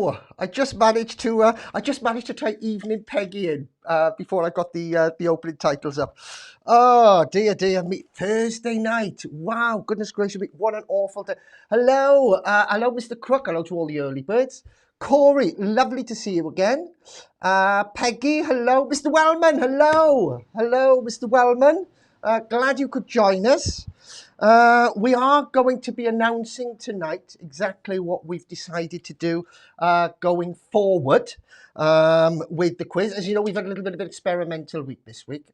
Hello. I just managed to type evening Peggy in before I got the opening titles up. Oh dear me, Thursday night. Wow, goodness gracious me, what an awful day. Hello, hello, Mr. Crook. Hello to all the early birds. Corey, lovely to see you again. Peggy, hello. Mr. Wellman, hello, Mr. Wellman. Glad you could join us. We are going to be announcing tonight exactly what we've decided to do going forward with the quiz. As you know, we've had a little bit of an experimental week this week.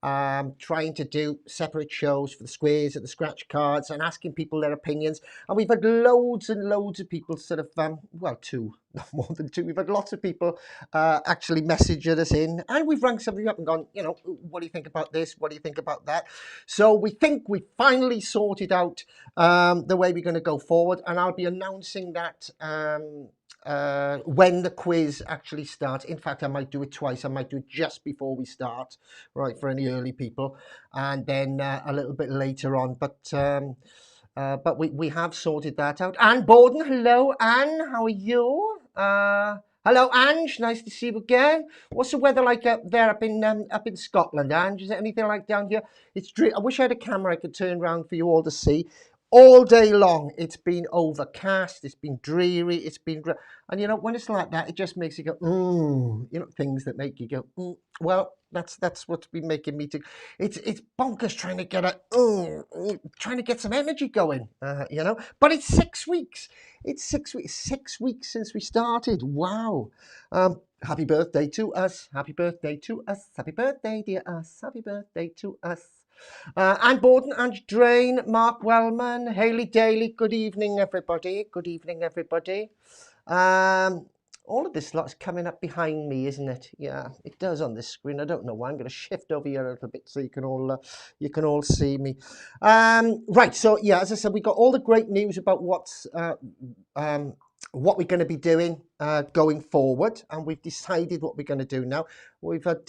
Trying to do separate shows for the Squiz and the scratch cards and asking people their opinions. And we've had loads and loads of people sort of, well, two, not more than two. We've had lots of people actually messaging us in, and we've rang somebody up and gone, you know, what do you think about this? What do you think about that? So we think we finally sorted out the way we're going to go forward, and I'll be announcing that when the quiz actually starts. In fact, I might do it twice. I might do it just before we start, right, for any early people, and then a little bit later on. But we have sorted that out. Anne Borden, hello, Anne. How are you? Hello, Ange. Nice to see you again. What's the weather like up there up in Scotland, Ange? Is it anything like down here? I wish I had a camera I could turn around for you all to see. All day long, it's been overcast, it's been dreary, and you know, when it's like that, it just makes you go, you know, things that make you go, well, that's what's been making me do. It's bonkers trying to trying to get some energy going, you know, but it's 6 weeks. It's 6 weeks since we started. Wow. Happy birthday to us. Happy birthday to us. Happy birthday, dear us. Happy birthday to us. Anne Borden, Ange Drain, Mark Wellman, Hayley Daly, good evening, everybody. Good evening, everybody. All of this lot's coming up behind me, isn't it? Yeah, it does on this screen. I don't know why. I'm going to shift over here a little bit so you can all see me. Right, so yeah, as I said, we got all the great news about what we're going to be doing going forward, and we've decided what we're going to do now. We've had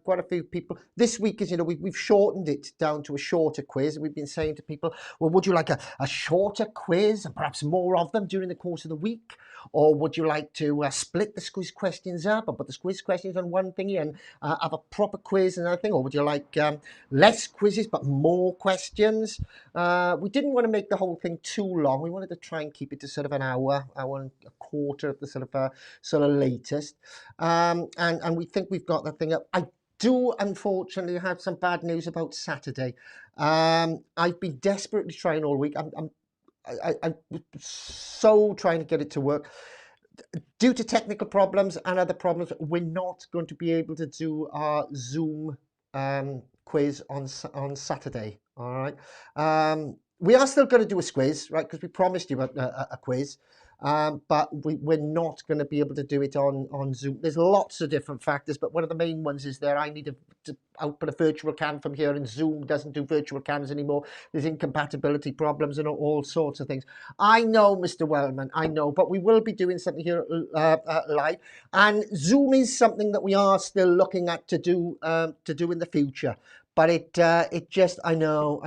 quite a few people this week, as you know, we've shortened it down to a shorter quiz. We've been saying to people, well, would you like a shorter quiz and perhaps more of them during the course of the week? Or would you like to split the Squiz questions up and put the Squiz questions on one thingy and have a proper quiz and another thing? Or would you like less quizzes but more questions? We didn't want to make the whole thing too long. We wanted to try and keep it to sort of an hour and a quarter at the sort of latest. And we think we've got that thing up. I do unfortunately have some bad news about Saturday. I've been desperately trying all week. I'm so trying to get it to work. Due to technical problems and other problems, we're not going to be able to do our Zoom quiz on Saturday. All right. We are still going to do a Squiz, right? Because we promised you a quiz. But we're not going to be able to do it on Zoom. There's lots of different factors, but one of the main ones is I need to output a virtual cam from here, and Zoom doesn't do virtual cams anymore. There's incompatibility problems and all sorts of things. I know, Mr. Wellman, I know, but we will be doing something here live, and Zoom is something that we are still looking at to do in the future. But it just, I know,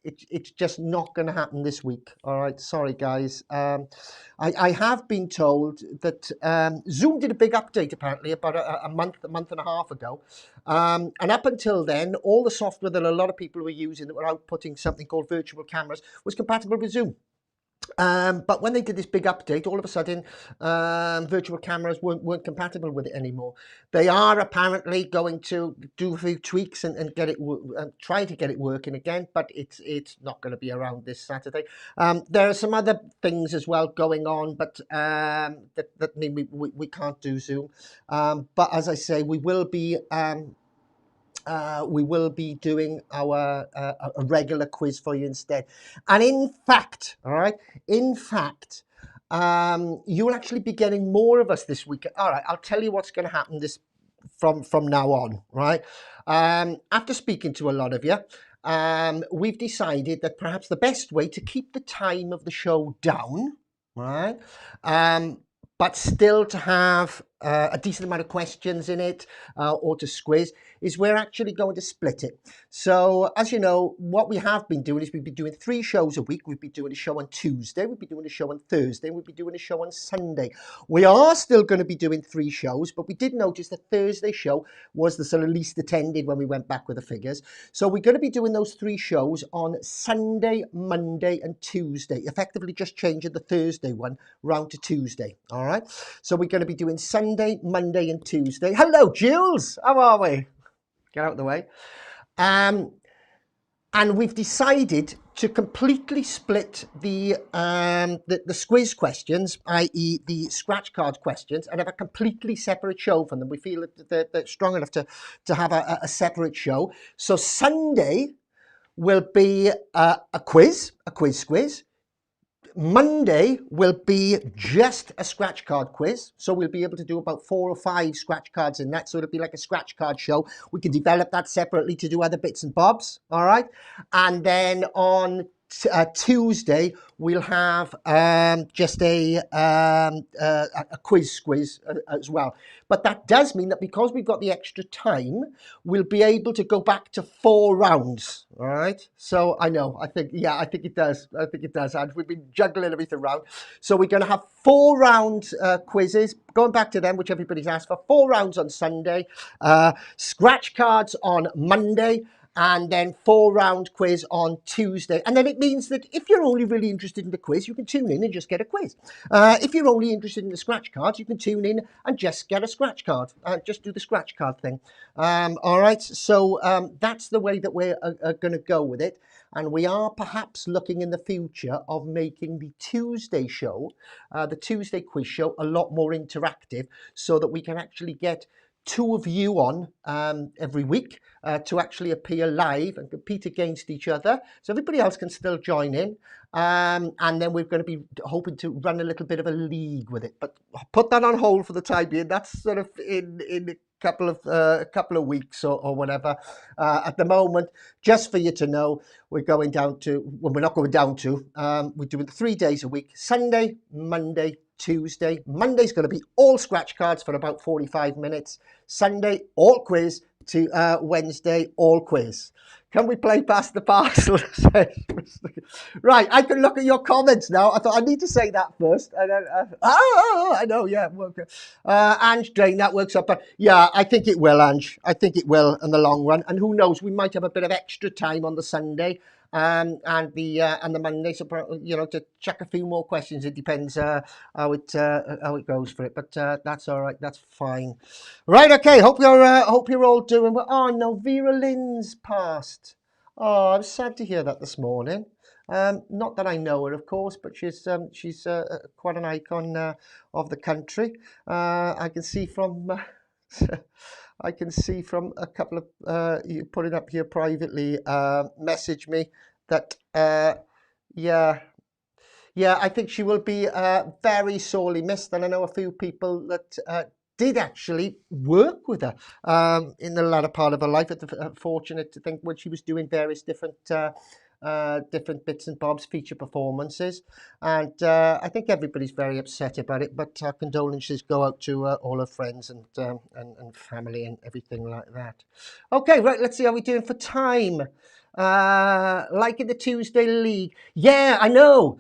it's just not going to happen this week. All right, sorry guys. I have been told that Zoom did a big update apparently about a month and a half ago, and up until then, all the software that a lot of people were using that were outputting something called virtual cameras was compatible with Zoom. But when they did this big update, all of a sudden, virtual cameras weren't compatible with it anymore. They are apparently going to do a few tweaks and get it try to get it working again, but it's not going to be around this Saturday. There are some other things as well going on, but that mean we can't do Zoom. But as I say, we will be doing our a regular quiz for you instead. And in fact, all right, you will actually be getting more of us this week. All right, I'll tell you what's going to happen from now on, right? After speaking to a lot of you, we've decided that perhaps the best way to keep the time of the show down, right, but still to have a decent amount of questions in it, or to Squiz, is we're actually going to split it. So as you know, what we have been doing is we've been doing 3 shows a week. We've been doing a show on Tuesday, we've been doing a show on Thursday, and we've been doing a show on Sunday. We are still going to be doing 3 shows, but we did notice the Thursday show was the sort of least attended when we went back with the figures. So we're going to be doing those 3 shows on Sunday, Monday, and Tuesday, effectively just changing the Thursday one round to Tuesday. All right. So we're going to be doing Sunday, Monday, and Tuesday. Hello, Jules. How are we? Get out of the way. And we've decided to completely split the Squiz questions, i.e. the scratch card questions, and have a completely separate show from them. We feel that they're strong enough to have a separate show. So Sunday will be a quiz Squiz. Monday will be just a scratch card quiz. So we'll be able to do about 4 or 5 scratch cards in that. So it'll be like a scratch card show. We can develop that separately to do other bits and bobs. All right. And then on Tuesday, we'll have just a quiz Squiz as well. But that does mean that because we've got the extra time, we'll be able to go back to 4 rounds. All right. So I know, I think it does. I think it does. And we've been juggling everything around. So we're going to have 4 round quizzes, going back to them, which everybody's asked for. 4 rounds on Sunday, scratch cards on Monday, and then 4-round quiz on Tuesday. And then it means that if you're only really interested in the quiz, you can tune in and just get a quiz. If you're only interested in the scratch cards, you can tune in and just get a scratch card. Just do the scratch card thing. All right, so that's the way that we're going to go with it. And we are perhaps looking in the future of making the Tuesday show, the Tuesday quiz show, a lot more interactive so that we can actually get 2 of you on every week to actually appear live and compete against each other. So everybody else can still join in. And then we're going to be hoping to run a little bit of a league with it. But I'll put that on hold for the time being. That's sort of in a couple of weeks or whatever. At the moment, just for you to know, we're going down to, well, we're not going down to, we're doing 3 days a week: Sunday, Monday, Tuesday. Monday's going to be all scratch cards for about 45 minutes. Sunday, all quiz. To Wednesday, all quiz. Can we play past the parcel? Right, I can look at your comments now. I thought I need to say that first. I know, yeah. Ange Drain, that works up. Yeah, I think it will, Ange. I think it will in the long run. And who knows, we might have a bit of extra time on the Sunday. And the Monday, so to check a few more questions. It depends how it goes for it, but that's all right. That's fine. Right, okay. Hope you're all doing well. Oh no, Vera Lynn's passed. Oh, I was sad to hear that this morning. Not that I know her, of course, but she's quite an icon of the country. I can see from. I can see from a couple of you putting up here privately, message me that, yeah, I think she will be very sorely missed. And I know a few people that did actually work with her in the latter part of her life. Fortunate to think when she was doing various different bits and bobs, feature performances, and I think everybody's very upset about it, but our condolences go out to all her friends and family and everything like that. Okay, right, let's see how we're doing for time. Like in the Tuesday League, yeah, I know.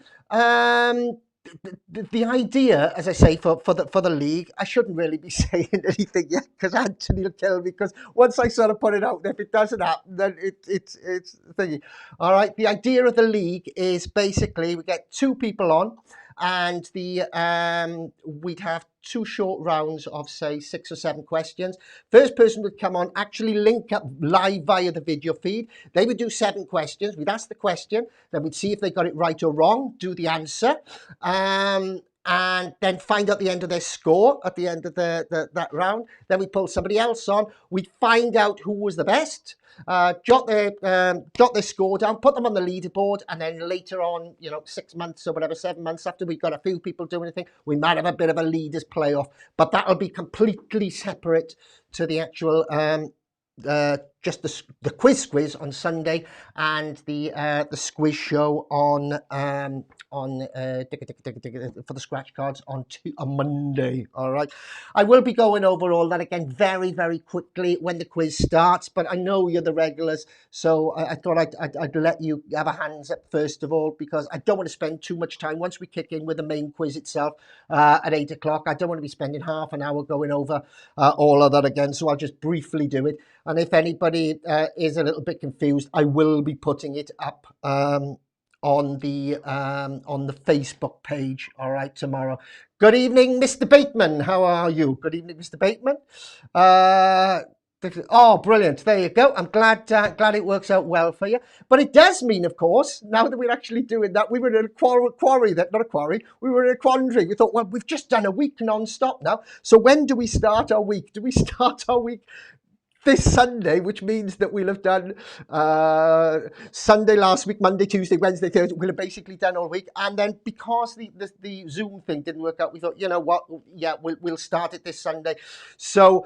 The idea, as I say, for the league, I shouldn't really be saying anything yet because Anthony will tell me. Because once I sort of put it out, if it doesn't happen, then it's thingy. All right. The idea of the league is basically we get 2 people on, and we'd have 2 short rounds of say 6 or 7 questions. First person would come on, actually link up live via the video feed. They would do 7 questions. We'd ask the question, then we'd see if they got it right or wrong, do the answer, and then find out the end of their score at the end of that round. Then we pull somebody else on. We'd find out who was the best. Jot their score down, put them on the leaderboard, and then later on, 6 months or whatever, 7 months after we've got a few people doing anything, we might have a bit of a leaders playoff, but that'll be completely separate to the actual just the quiz on Sunday and the Squiz show on on for the scratch cards on Monday. All right, I will be going over all that again very, very quickly when the quiz starts. But I know you're the regulars, so I thought I'd let you have a hands up first of all, because I don't want to spend too much time once we kick in with the main quiz itself at 8 o'clock. I don't want to be spending half an hour going over all of that again, so I'll just briefly do it. And if anybody is a little bit confused, I will be putting it up on the Facebook page. All right, tomorrow. Good evening, Mr. Bateman. How are you? Good evening, Mr. Bateman. Oh, brilliant. There you go. I'm glad it works out well for you. But it does mean, of course, now that we're actually doing that, we were in a quandary. We were in a quandary. We thought, well, we've just done a week non-stop now. So when do we start our week? Do we start our week this Sunday, which means that we'll have done Sunday last week, Monday, Tuesday, Wednesday, Thursday. We'll have basically done all week. And then because the Zoom thing didn't work out, we thought, you know what? Yeah, we'll start it this Sunday. So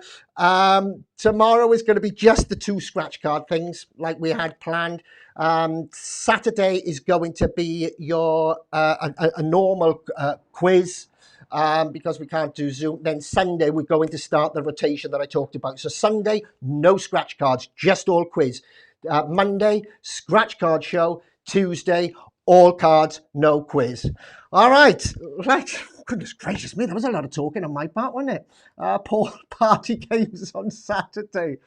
tomorrow is going to be just the 2 scratch card things like we had planned. Saturday is going to be your a normal quiz. Because we can't do Zoom. Then Sunday, we're going to start the rotation that I talked about. So Sunday, no scratch cards, just all quiz. Monday, scratch card show. Tuesday, all cards, no quiz. All right. Goodness gracious me, that was a lot of talking on my part, wasn't it? Paul, party games on Saturday.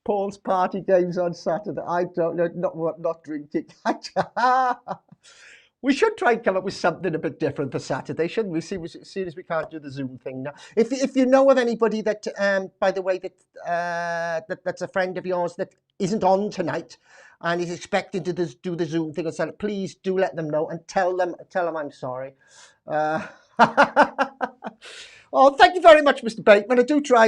Paul's party games on Saturday. I don't know, not drinking. We should try and come up with something a bit different for Saturday, shouldn't we? Seeing as we can't do the Zoom thing now. If you know of anybody that, by the way, that's a friend of yours that isn't on tonight and is expecting to do the Zoom thing on Saturday, please do let them know and tell them I'm sorry. Oh, thank you very much, Mr. Bateman. I do try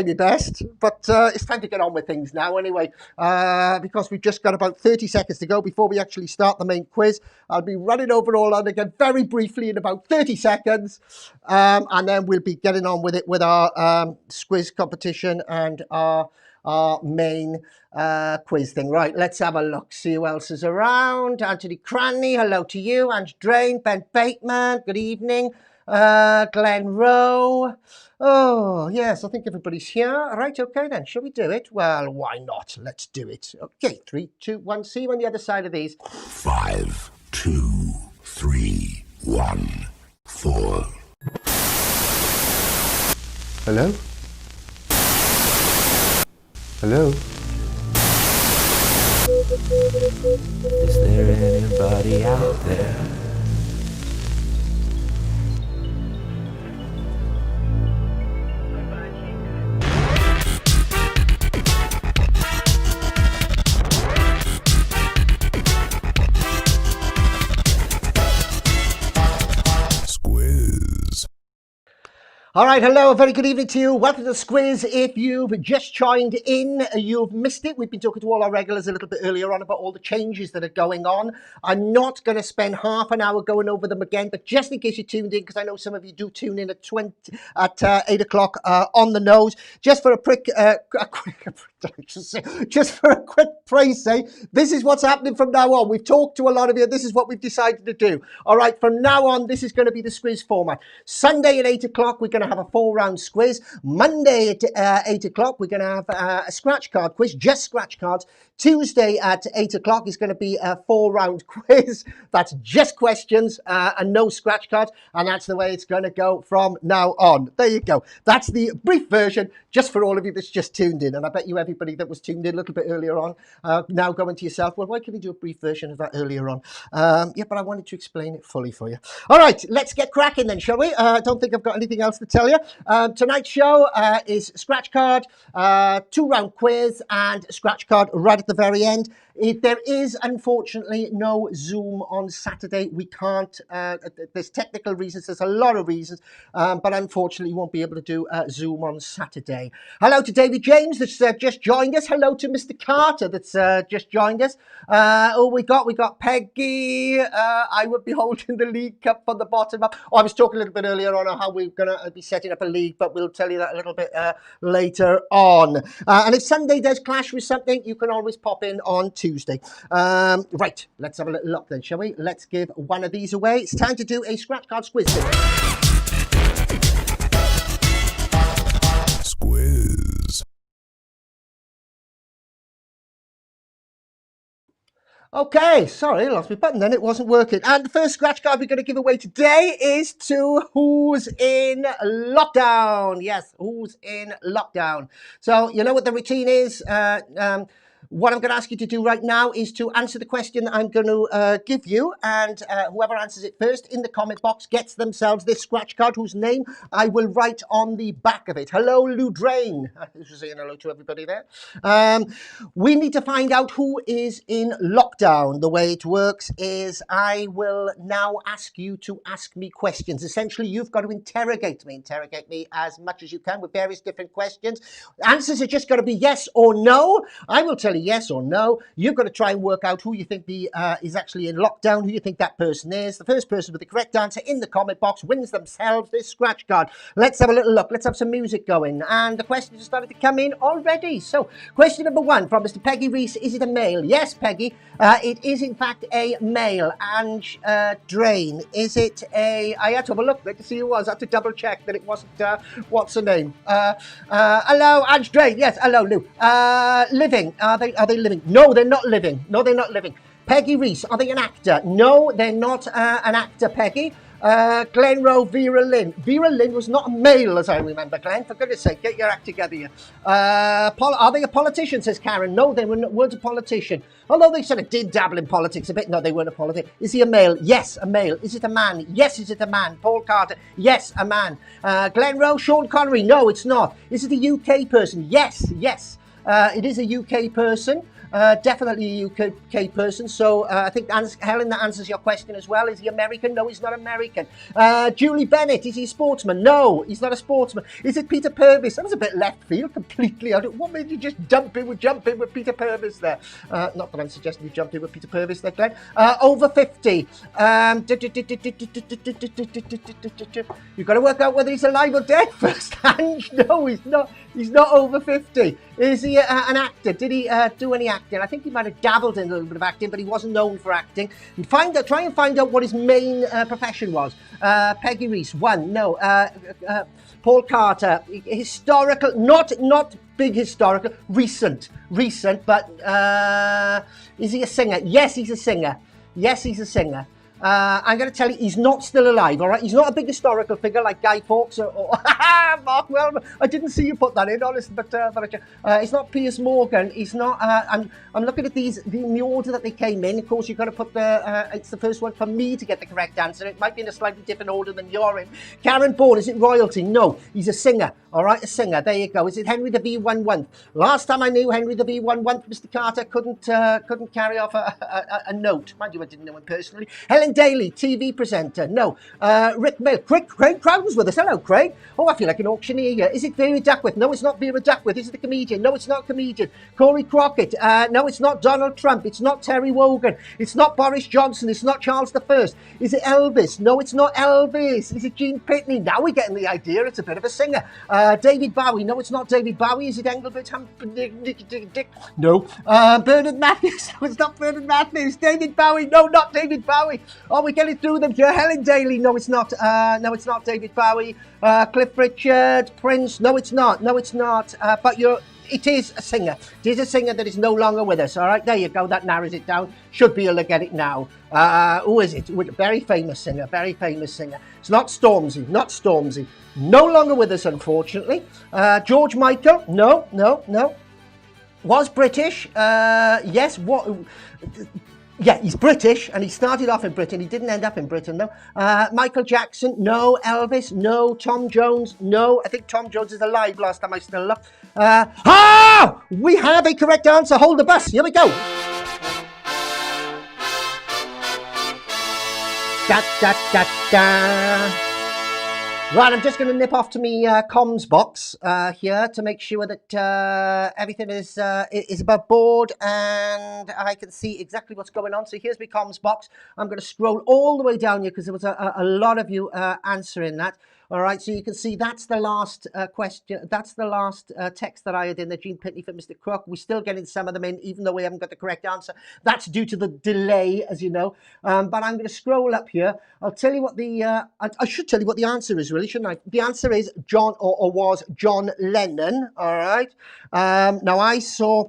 my best, but it's time to get on with things now anyway, because we've just got about 30 seconds to go before we actually start the main quiz. I'll be running over all that again very briefly in about 30 seconds, and then we'll be getting on with it with our Squiz competition and our main quiz thing. Right, let's have a look, see who else is around. Anthony Cranley, hello to you. Ange Drain, Ben Bateman, good evening. Glenn Rowe. Oh, yes, I think everybody's here. Right, okay then. Shall we do it? Well, why not? Let's do it. Okay, 3, 2, 1. See you on the other side of these. 5, 2, 3, 1, 4. Hello? Hello? Is there anybody out there? Squiz. All right, hello, a very good evening to you. Welcome to the Squiz. If you've just joined in, you've missed it. We've been talking to all our regulars a little bit earlier on about all the changes that are going on. I'm not going to spend half an hour going over them again, but just in case you tuned in, because I know some of you do tune in at 8 o'clock on the nose, just for a quick praise say, this is what's happening from now on. We've talked to a lot of you. This is what we've decided to do. All right, from now on, this is going to be the Squiz format. Sunday at 8 o'clock, we're going to have a 4-round Squiz. Monday at 8 o'clock, we're going to have a scratch card quiz, just scratch cards. Tuesday at 8 o'clock is going to be a 4-round quiz. That's just questions and no scratch cards. And that's the way it's going to go from now on. There you go. That's the brief version just for all of you that's just tuned in. And I bet you everybody that was tuned in a little bit earlier on now going to yourself, well, why can't we do a brief version of that earlier on? Yeah, but I wanted to explain it fully for you. All right, let's get cracking then, shall we? I don't think I've got anything else to tell you. Tonight's show is scratch card, 2-round quiz, and scratch card right at the very end. If there is, unfortunately, no Zoom on Saturday, we can't. There's technical reasons. There's a lot of reasons. But unfortunately, we won't be able to do Zoom on Saturday. Hello to David James that's just joined us. Hello to Mr. Carter that's just joined us. We got Peggy. I would be holding the League Cup on the bottom up. Oh, I was talking a little bit earlier on how we're going to be setting up a league, but we'll tell you that a little bit later on. And if Sunday does clash with something, you can always pop in on Tuesday. Tuesday. Right, let's have a little look then, shall we? Let's give one of these away. It's time to do a scratch card squiz. Squiz. Okay, sorry, I lost my button then, it wasn't working. And the first scratch card we're going to give away today is to Who's in Lockdown. Yes, Who's in Lockdown. So, you know what the routine is. What I'm going to ask you to do right now is to answer the question that I'm going to give you, and whoever answers it first in the comment box gets themselves this scratch card, whose name I will write on the back of it. Hello, Lou Drain. Just saying hello to everybody there. We need to find out who is in lockdown. The way it works is I will now ask you to ask me questions. Essentially, you've got to interrogate me as much as you can with various different questions. Answers are just got to be yes or no. I will tell you yes or no. You've got to try and work out who you think is actually in lockdown, who you think that person is. The first person with the correct answer in the comment box wins themselves this scratch card. Let's have a little look. Let's have some music going. And the questions are starting to come in already. So, question number one from Mr. Peggy Reese. Is it a male? Yes, Peggy. It is, in fact, a male. Ange Drain. Is it a... I had to have a look to see who it was. I had to double check that it wasn't... what's her name? Hello, Ange Drain. Yes, hello, Lou. Living. Are they living? No, they're not living. No, they're not living. Peggy Reese. Are they an actor? No, they're not an actor, Peggy. Glen Rowe, Vera Lynn. Vera Lynn was not a male, as I remember, Glenn. For goodness sake, get your act together here. Are they a politician, says Karen? No, they weren't a politician. Although they sort of did dabble in politics a bit. No, they weren't a politician. Is he a male? Yes, a male. Is it a man? Yes, is it a man? Paul Carter? Yes, a man. Glen Rowe, Sean Connery? No, it's not. Is it a UK person? Yes, yes. It is a UK person. Definitely a UK person. So I think, Helen, that answers your question as well. Is he American? No, he's not American. Julie Bennett, is he a sportsman? No, he's not a sportsman. Is it Peter Purvis? That was a bit left field completely. What made you just jump in with Peter Purvis there? Not that I'm suggesting you jumped in with Peter Purvis there, Glenn. Over 50. You've got to work out whether he's alive or dead first. No, he's not. He's not over 50. Is he an actor? Did he do any acting? I think he might have dabbled in a little bit of acting, but he wasn't known for acting. And try and find out what his main profession was. Peggy Reese, one. No. Paul Carter, historical, not big historical, recent, but is he a singer? Yes, he's a singer. Yes, he's a singer. I'm going to tell you, he's not still alive, all right? He's not a big historical figure like Guy Fawkes or Mark Wellman. I didn't see you put that in, honestly, but it's not Piers Morgan. He's not... I'm looking at these in the order that they came in. Of course, you've got to put it's the first one for me to get the correct answer. It might be in a slightly different order than you're in. Karen Bourne, is it royalty? No, he's a singer, all right? A singer, there you go. Is it Henry the V11? Last time I knew Henry the V11, Mr. Carter couldn't carry off a note. Mind you, I didn't know him personally. Helen Daly, TV presenter. No. Rick Mill. Craig Crowden's with us. Hello, Craig. Oh, I feel like an auctioneer here. Is it Vera Duckworth? No, it's not Vera Duckworth. Is it a comedian? No, it's not a comedian. Corey Crockett. No, it's not Donald Trump. It's not Terry Wogan. It's not Boris Johnson. It's not Charles I. Is it Elvis? No, it's not Elvis. Is it Gene Pitney? Now we're getting the idea. It's a bit of a singer. David Bowie. No, it's not David Bowie. Is it Engelbert Humperdinck? No. Bernard Matthews. No, it's not Bernard Matthews. David Bowie. No, not David Bowie. Oh, we're getting through them here. Helen Daly. No, it's not. No, it's not David Bowie. Cliff Richard. Prince. No, it's not. No, it's not. But it is a singer. It is a singer that is no longer with us. All right, there you go. That narrows it down. Should be able to get it now. Who is it? Very famous singer. Very famous singer. It's not Stormzy. Not Stormzy. No longer with us, unfortunately. George Michael. No. Was British. Yes. What? Yeah, he's British, and he started off in Britain. He didn't end up in Britain, though. Michael Jackson, no. Elvis, no. Tom Jones, no. I think Tom Jones is alive last time I still looked. We have a correct answer. Hold the bus. Here we go. Da. Right, I'm just going to nip off to me comms box here to make sure that everything is above board and I can see exactly what's going on. So here's my comms box. I'm going to scroll all the way down here because there was a lot of you answering that. All right, so you can see that's the last question. That's the last text that I had in the Gene Pitney for Mr. Crook. We're still getting some of them in, even though we haven't got the correct answer. That's due to the delay, as you know. But I'm going to scroll up here. I'll tell you what the, I should tell you what the answer is, really, shouldn't I? The answer is John, or was John Lennon, all right? Now, I saw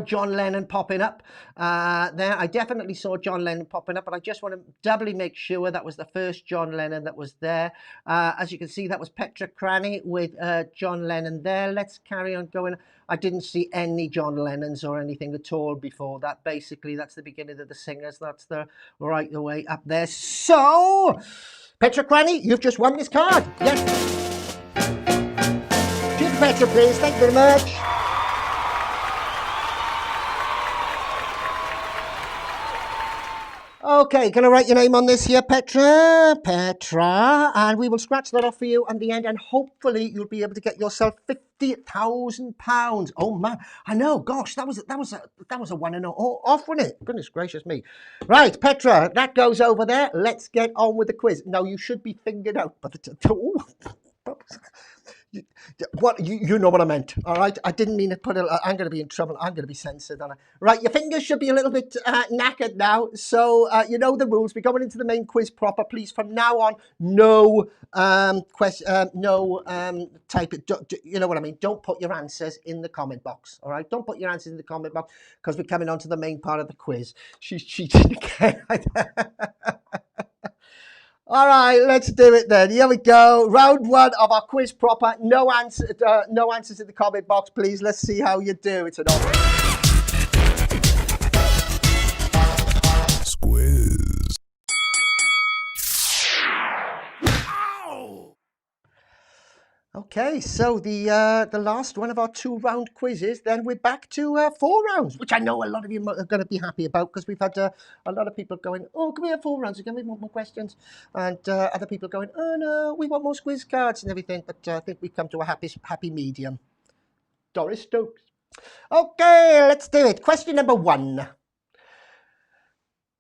John Lennon popping up there. I definitely saw John Lennon popping up, but I just want to doubly make sure that was the first John Lennon that was there. As you can see, that was Petra Cranny with John Lennon there. Let's carry on going. I didn't see any John Lennons or anything at all before that. Basically, that's the beginning of the singers. That's the right the way up there. So, Petra Cranny, you've just won this card. Yes. Cheers, Petra, please. Thank you very much. Okay, going to write your name on this here, Petra, and we will scratch that off for you at the end, and hopefully you'll be able to get yourself £50,000. Oh man, I know. Gosh, that was a one and off, wasn't it? Goodness gracious me! Right, Petra, that goes over there. Let's get on with the quiz. Now you should be fingered out, but what you know what I meant, all right? I didn't mean to put it. I'm going to be in trouble. I'm going to be censored, aren't I? Right, your fingers should be a little bit knackered now. So you know the rules. We're going into the main quiz proper. Please, from now on, no question, no type it. You know what I mean? Don't put your answers in the comment box. All right? Don't put your answers in the comment box because we're coming on to the main part of the quiz. She's cheating again. All right, let's do it then. Here we go. Round one of our quiz proper. No answers in the comment box, please. Let's see how you do. It's an offer. Squiz. Okay, so the last one of our 2-round quizzes. Then we're back to 4 rounds, which I know a lot of you are going to be happy about because we've had a lot of people going, oh, can we have 4 rounds again? We want more questions. And other people going, oh, no, we want more Squiz cards and everything. But I think we've come to a happy medium. Doris Stokes. Okay, let's do it. Question number 1.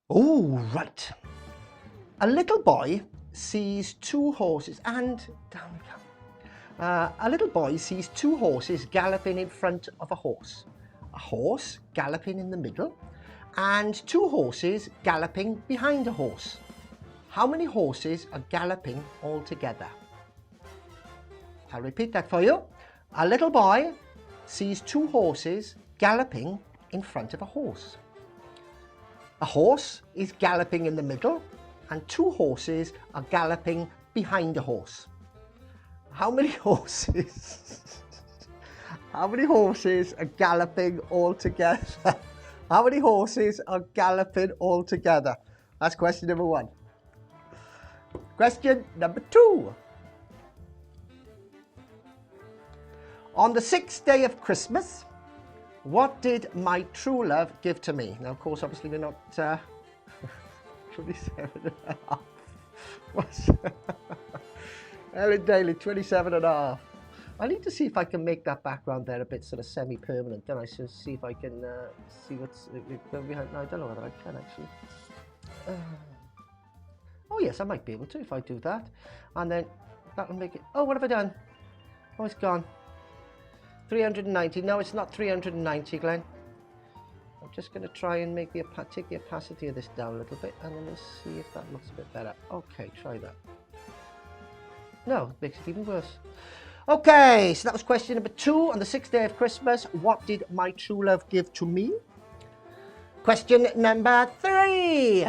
Oh, right. A little boy sees 2 horses and... down we come. A little boy sees 2 horses galloping in front of a horse galloping in the middle, and 2 horses galloping behind a horse. How many horses are galloping all together? I'll repeat that for you. A little boy sees 2 horses galloping in front of a horse. A horse is galloping in the middle, and 2 horses are galloping behind a horse. How many horses? How many horses are galloping all together? How many horses are galloping all together? That's question number 1. Question number 2. On the 6th day of Christmas, what did my true love give to me? Now, of course, obviously we're not 27.5. What's Ellen Daly, 27.5. I need to see if I can make that background there a bit sort of semi-permanent. Then I should see if I can see what's behind. No, I don't know whether I can actually. Oh yes, I might be able to if I do that. And then that'll make it. Oh, what have I done? Oh, it's gone. 390. No, it's not 390, Glenn. I'm just going to try and make take the opacity of this down a little bit, and then we'll see if that looks a bit better. Okay, try that. No, it makes it even worse. Okay, so that was question number 2. On the 6th day of Christmas, what did my true love give to me? Question number 3.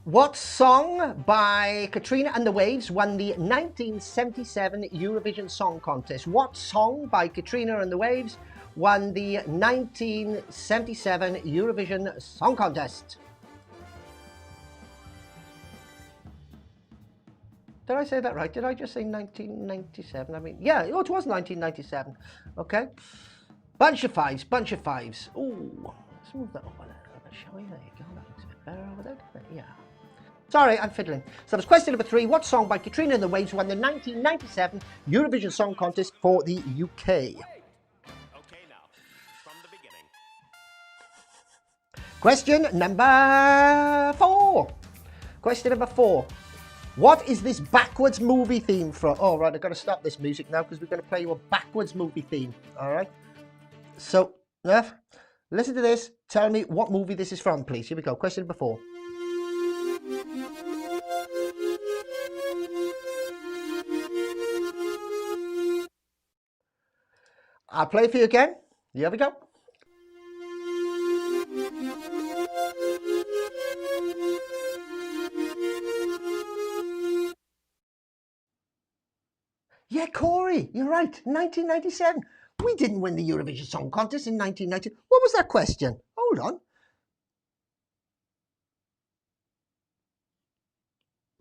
What song by Katrina and the Waves won the 1977 Eurovision Song Contest? What song by Katrina and the Waves won the 1977 Eurovision Song Contest? Did I say that right? Did I just say 1997? I mean, yeah, it was 1997. Okay. Bunch of fives. Ooh, let's move that up a little bit, shall we? There you go. That looks a bit better over there, doesn't it? Yeah. Sorry, I'm fiddling. So that was question number 3. What song by Katrina and the Waves won the 1997 Eurovision Song Contest for the UK? Okay, now, from the beginning. Question number 4. Question number 4. What is this backwards movie theme from? Oh, right, I've got to stop this music now because we're going to play you a backwards movie theme. All right. So, listen to this. Tell me what movie this is from, please. Here we go. Question number 4. I'll play it for you again. Here we go. Yeah, Corey, you're right. 1997. We didn't win the Eurovision Song Contest in 1990. What was that question? Hold on.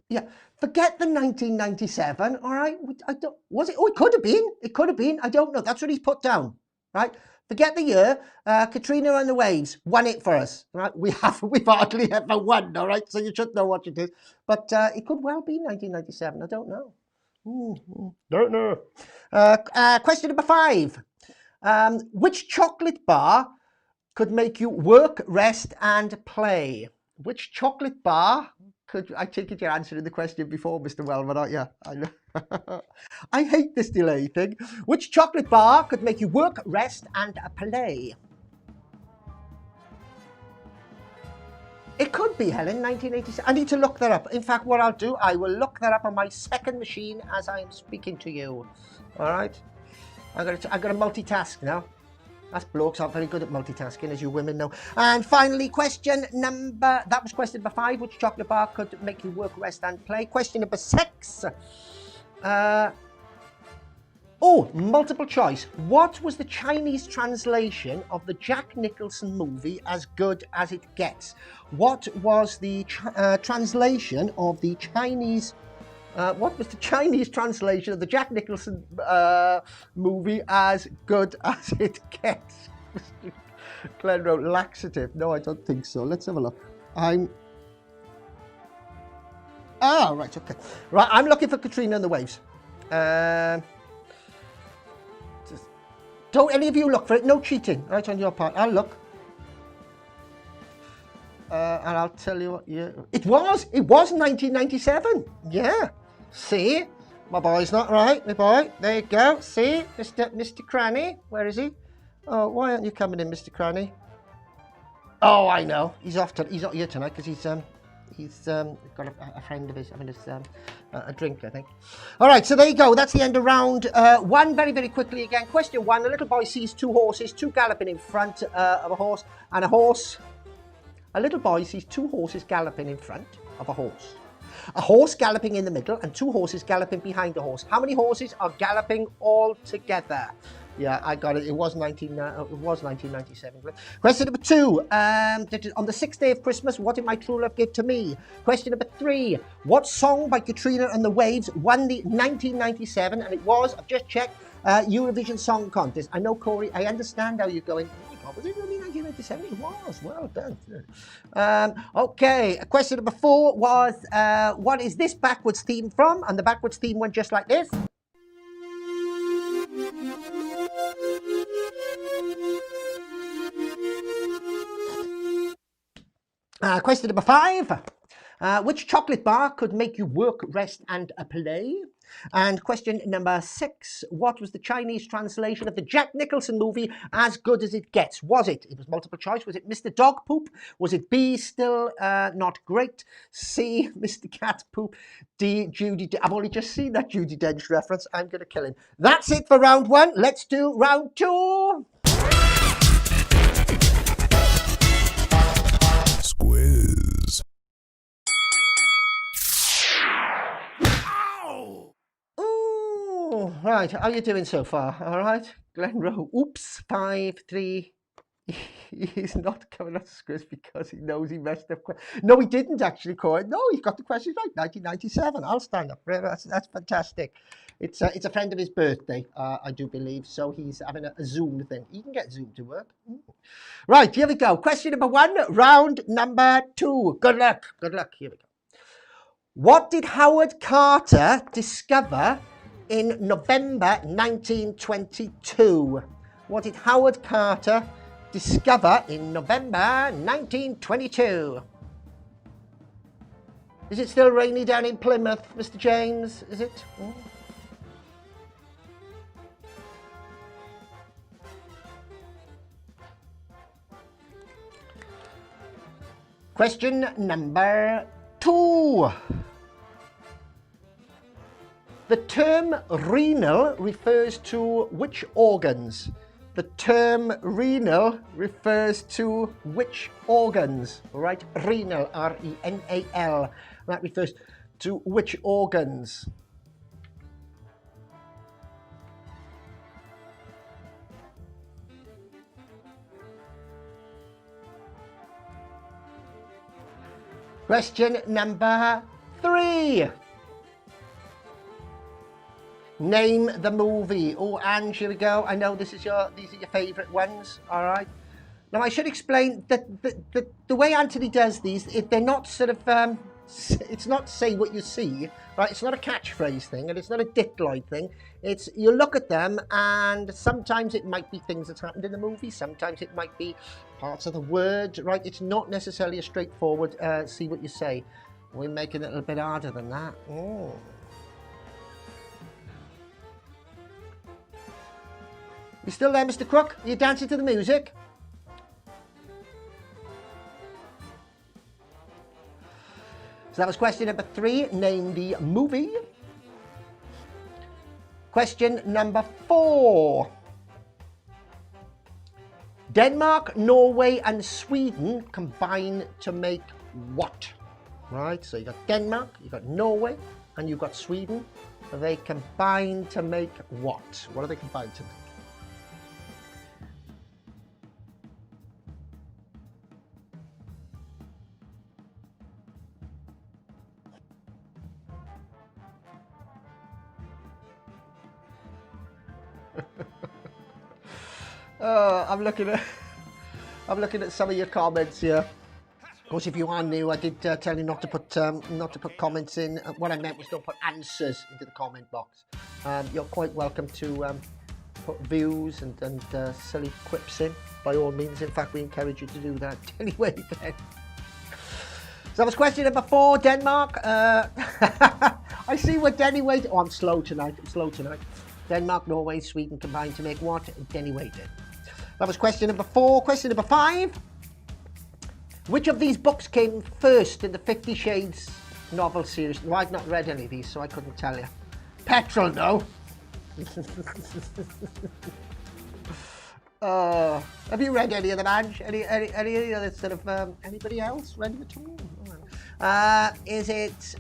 Yeah, forget the 1997, all right? I don't, was it? Oh, it could have been. It could have been. I don't know. That's what he's put down, right? Forget the year. Katrina and the Waves won it for us, right? We've hardly ever won, all right? So you should know what it is. But it could well be 1997. I don't know. Don't know. Question number 5. Which chocolate bar could make you work, rest, and play? Which chocolate bar could... I take it you're answering the question before, Mr. Wellman, aren't you? I know. I hate this delay thing. Which chocolate bar could make you work, rest, and play? It could be, Helen, 1987. I need to look that up. In fact, what I'll do, I will look that up on my second machine as I am speaking to you. All right? I've got to multitask now. Us blokes aren't very good at multitasking, as you women know. And finally, that was question number 5. Which chocolate bar could make you work, rest, and play? Question number 6. Multiple choice. What was the Chinese translation of the Jack Nicholson movie As Good As It Gets? What was the translation of the Chinese... what was the Chinese translation of the Jack Nicholson movie As Good As It Gets? Glenn wrote laxative. No, I don't think so. Let's have a look. Right, okay. Right, I'm looking for Katrina and the Waves. Don't any of you look for it. No cheating, right, on your part. I'll look. And I'll tell you what year. It was 1997. Yeah. See? My boy's not right, my boy. There you go. See? Mr. Cranny. Where is he? Oh, why aren't you coming in, Mr. Cranny? Oh, I know. He's not here tonight because he's got a friend of his having a drink, I think. All right, so there you go. That's the end of round 1. Very, very quickly again. Question 1. A little boy sees 2 horses, 2 galloping in front of a horse, and a horse. A little boy sees 2 horses galloping in front of a horse galloping in the middle, and 2 horses galloping behind the horse. How many horses are galloping all together? Yeah, I got it. It was 1997. Question number 2. On the 6th day of Christmas, what did my true love give to me? Question number 3. What song by Katrina and the Waves won the 1997? And it was, I've just checked, Eurovision Song Contest. I know, Corey, I understand how you're going. Oh my God, was it really 1997? It was. Well done. Okay, question number 4 was, what is this backwards theme from? And the backwards theme went just like this. Question number 5. Which chocolate bar could make you work, rest, and play? And question number 6. What was the Chinese translation of the Jack Nicholson movie As Good As It Gets? Was it? It was multiple choice. Was it Mr. Dog Poop? Was it B, Still Not Great? C, Mr. Cat Poop? D, Judy... I've only just seen that Judi Dench reference. I'm going to kill him. That's it for round 1. Let's do round 2. Squiz. Ooh, right, how are you doing so far? All right, Glenn Rowe. Oops, 5, 3. He's not coming on Squiz because he knows he messed up. No, he didn't actually, Corey. No, he got the questions right. 1997. I'll stand up. That's fantastic. It's a friend of his birthday, I do believe. So he's having a Zoom thing. You can get Zoom to work. Right, here we go. Question number 1, round number 2. Good luck. Good luck. Here we go. What did Howard Carter discover in November 1922? What did Howard Carter discover in November 1922? Is it still rainy down in Plymouth, Mr. James? Is it? Oh. Question number 2. The term renal refers to which organs? The term renal refers to which organs? Right? Renal, R-E-N-A-L. That refers to which organs? Question number 3. Name the movie. Oh, Ange, here we go. I know these are your favourite ones. All right. Now, I should explain that the way Anthony does these, they're not sort of, it's not say what you see, right? It's not a catchphrase thing, and it's not a diploid thing. It's, you look at them, and sometimes it might be things that's happened in the movie. Sometimes it might be parts of the word, right? It's not necessarily a straightforward, see what you say. We make it a little bit harder than that. Oh. You still there, Mr. Crook? Are you dancing to the music? So that was question number 3. Name the movie. Question number 4. Denmark, Norway, and Sweden combine to make what? Right, so you got Denmark, you got Norway, and you've got Sweden. They combine to make what? What are they combined to make? I'm looking at some of your comments here. Of course, if you are new, I did tell you not to put comments in. What I meant was don't put answers into the comment box. You're quite welcome to put views and silly quips in, by all means. In fact, we encourage you to do that anyway. Then. So that was question number 4. Denmark. I see what Denny waited. Oh, I'm slow tonight. Denmark, Norway, Sweden combined to make what? Denny waited. That was question number 4. Question number 5. Which of these books came first in the 50 Shades novel series? Well, I've not read any of these, so I couldn't tell you. Petrol, no. Have you read any of them, Ange? Any other sort of, anybody else read them at all? Is it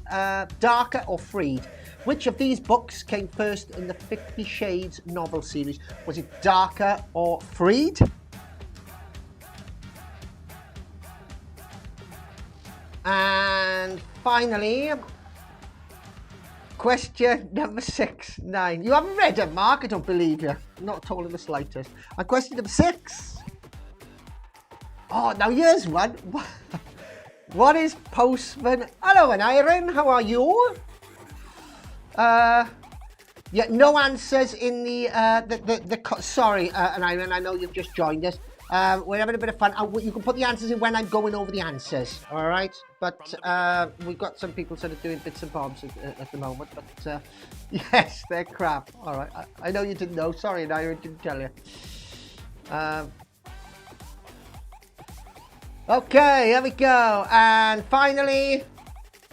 Darker or Freed? Which of these books came first in the 50 Shades novel series? Was it Darker or Freed? And finally, question number 6, 9. You haven't read it, Mark? I don't believe you. Not at all in the slightest. And question number 6. Oh, now here's one. What is Postman? Hello, Iron. How are you? Yeah, no answers in sorry, Iron. I know you've just joined us. We're having a bit of fun. You can put the answers in when I'm going over the answers, all right? But we've got some people sort of doing bits and bobs at the moment. But yes, they're crap. All right, I know you didn't know. Sorry, I didn't tell you. Okay, here we go. And finally...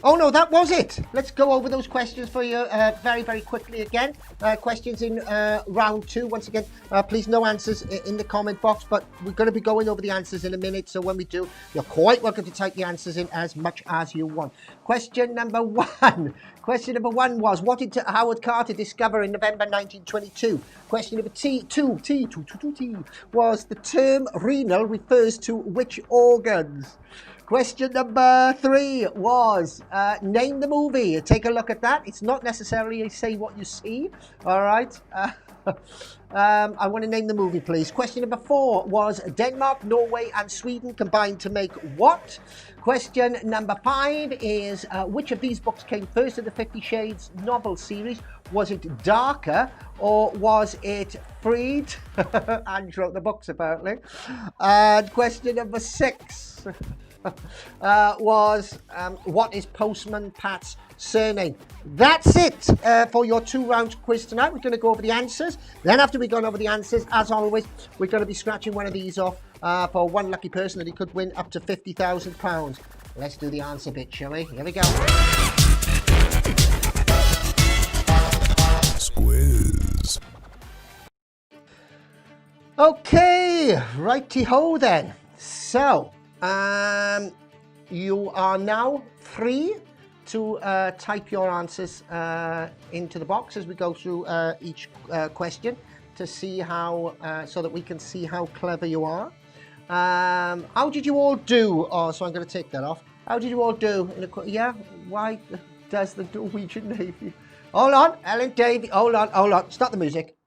Oh no, that was it. Let's go over those questions for you very, very quickly again. Questions in round 2. Once again, please no answers in the comment box, but we're going to be going over the answers in a minute. So when we do, you're quite welcome to type the answers in as much as you want. Question number 1. Question number 1 was, what did Howard Carter discover in November 1922? Question number 2 was, the term renal refers to which organs? Question number 3 was, name the movie. Take a look at that. It's not necessarily say what you see. All right. I want to name the movie, please. Question number 4 was, Denmark, Norway, and Sweden combined to make what? Question number 5 is, which of these books came first in the 50 Shades novel series? Was it Darker or was it Freed? Ange wrote the books, apparently. And question number 6. was what is Postman Pat's surname? That's it for your 2-round quiz tonight. We're going to go over the answers. Then after we've gone over the answers, as always, we're going to be scratching one of these off for one lucky person that he could win up to £50,000. Let's do the answer bit, shall we? Here we go. Squiz. Okay, righty-ho then. So, you are now free to type your answers into the box as we go through each question to see how, so that we can see how clever you are. How did you all do? Oh, so I'm going to take that off. How did you all do? Yeah, why does the Norwegian Navy... Hold on, Ellen Davey, hold on, stop the music.